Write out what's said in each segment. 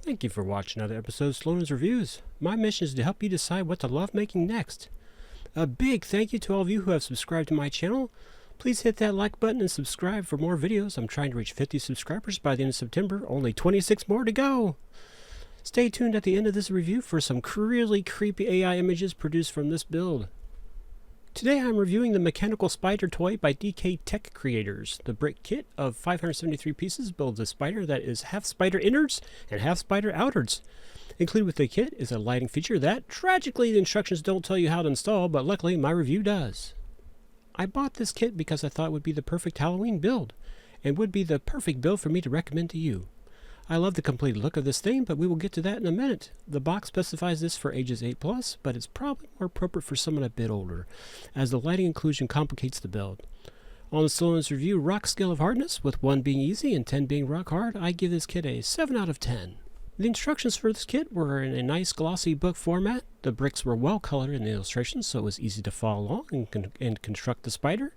Thank you for watching another episode of Sloan's Reviews. My mission is to help you decide what to love making next. A big thank you to all of you who have subscribed to my channel. Please hit that like button and subscribe for more videos. I'm trying to reach 50 subscribers by the end of September. Only 26 more to go. Stay tuned at the end of this review for some really creepy AI images produced from this build. Today I'm reviewing the mechanical spider toy by DK Tech Creators. The brick kit of 573 pieces builds a spider that is half spider innards and half spider outwards. Included with the kit is a lighting feature that, tragically, the instructions don't tell you how to install, but luckily my review does. I bought this kit because I thought it would be the perfect Halloween build, and would be the perfect build for me to recommend to you. I love the complete look of this thing, but we will get to that in a minute. The box specifies this for ages 8+, but it's probably more appropriate for someone a bit older, as the lighting inclusion complicates the build. On the Sloan's Review rock scale of hardness, with 1 being easy and 10 being rock hard, I give this kit a 7 out of 10. The instructions for this kit were in a nice glossy book format. The bricks were well colored in the illustrations, so it was easy to follow along and construct the spider.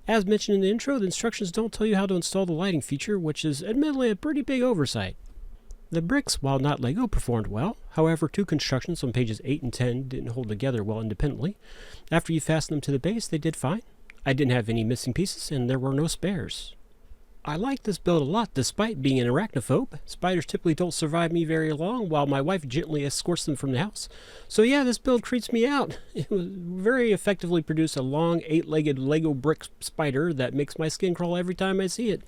As mentioned in the intro, the instructions don't tell you how to install the lighting feature, which is admittedly a pretty big oversight. The bricks, while not Lego, performed well. However, 2 constructions on pages 8 and 10 didn't hold together well independently. After you fasten them to the base, they did fine. I didn't have any missing pieces, and there were no spares. I like this build a lot despite being an arachnophobe. Spiders typically don't survive me very long, while my wife gently escorts them from the house. So yeah, this build creeps me out. It was very effectively produced a long 8-legged Lego brick spider that makes my skin crawl every time I see it.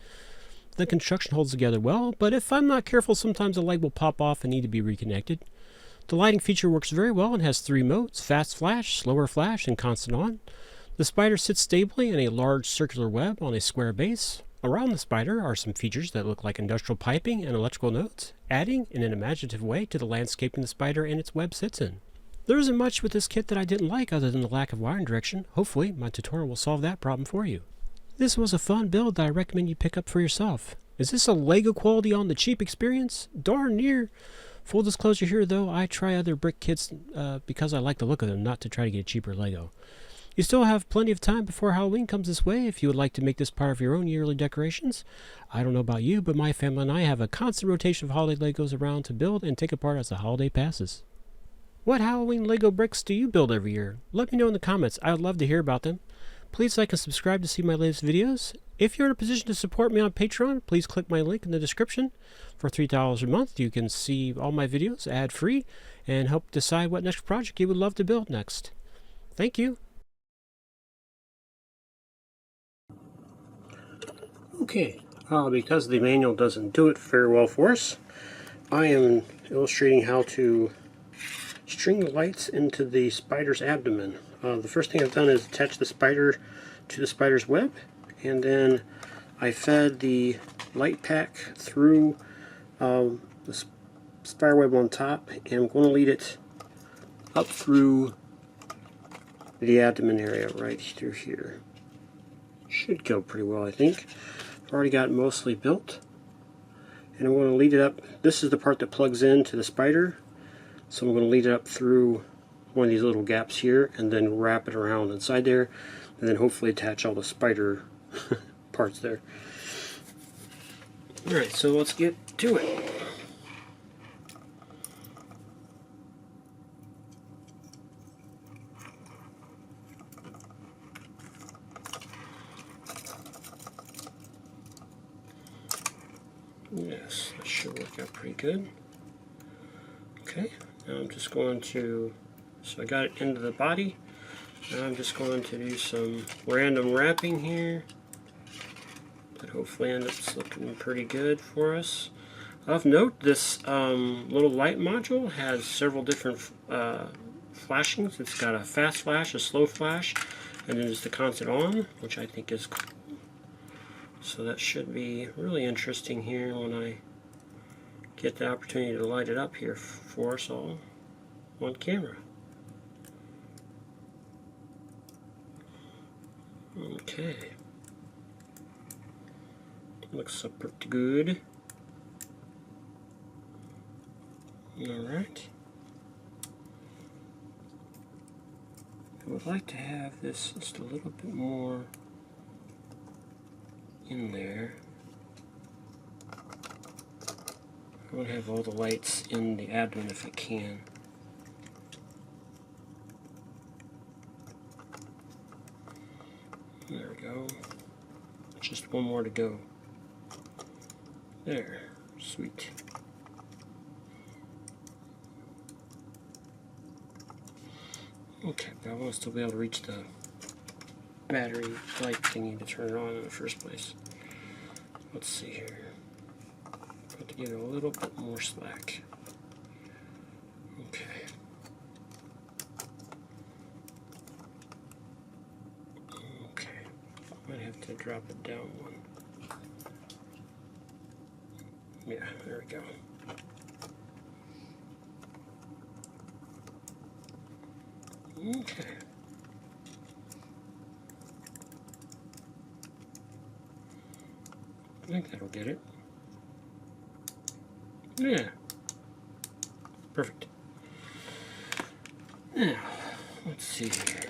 The construction holds together well, but if I'm not careful, sometimes a leg will pop off and need to be reconnected. The lighting feature works very well and has 3 modes: fast flash, slower flash, and constant on. The spider sits stably in a large circular web on a square base. Around the spider are some features that look like industrial piping and electrical nodes, adding in an imaginative way to the landscaping the spider and its web sits in. There isn't much with this kit that I didn't like other than the lack of wiring direction. Hopefully my tutorial will solve that problem for you. This was a fun build that I recommend you pick up for yourself. Is this a Lego quality on the cheap experience? Darn near. Full disclosure here though, I try other brick kits because I like the look of them, not to try to get a cheaper Lego. You still have plenty of time before Halloween comes this way if you would like to make this part of your own yearly decorations. I don't know about you, but my family and I have a constant rotation of holiday Legos around to build and take apart as the holiday passes. What Halloween Lego bricks do you build every year? Let me know in the comments. I would love to hear about them. Please like and subscribe to see my latest videos. If you're in a position to support me on Patreon, please click my link in the description. For $3 a month, you can see all my videos ad-free and help decide what next project you would love to build next. Thank you. Okay, because the manual doesn't do it very well for us, I am illustrating how to string the lights into the spider's abdomen. The first thing I've done is attach the spider to the spider's web, and then I fed the light pack through the spider web on top, and I'm going to lead it up through the abdomen area right through here. Should go pretty well, I think. Already got it mostly built, and I'm going to lead it up. This is the part that plugs into the spider, so I'm going to lead it up through one of these little gaps here and then wrap it around inside there, and then hopefully attach all the spider parts there. Alright, so let's get to it. Yes, that should work out pretty good. Okay, now I'm just going to, so I got it into the body. Now I'm just going to do some random wrapping here that hopefully ends up looking pretty good for us. Of note, this little light module has several different flashings. It's got a fast flash, a slow flash, and then there's the constant on, which I think is cool. So that should be really interesting here when I get the opportunity to light it up here for us all on camera. Okay. Looks pretty good. Alright. I would like to have this just a little bit more in there. I want to have all the lights in the abdomen if I can. There we go. Just one more to go. There. Sweet. Okay, but I want to still be able to reach the battery light thingy to turn it on in the first place. Let's see here. Got to give it a little bit more slack. Okay. Okay. Might have to drop it down one. Yeah, there we go. Okay. I think that'll get it. Yeah. Perfect. Now, let's see here.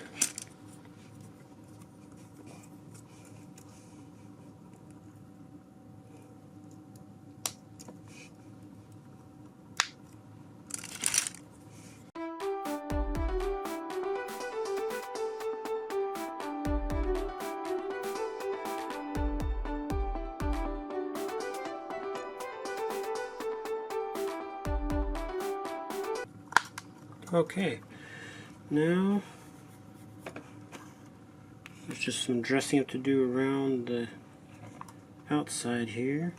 Okay, now there's just some dressing up to do around the outside here.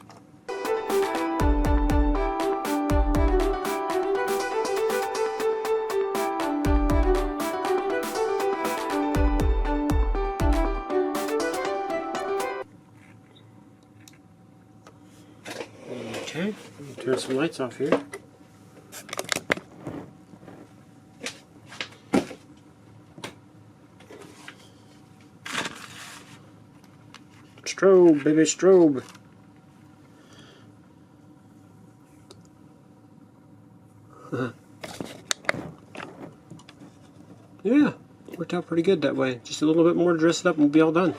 Okay, turn some lights off here. Strobe, baby, strobe. Yeah, worked out pretty good that way. Just a little bit more to dress it up and we'll be all done.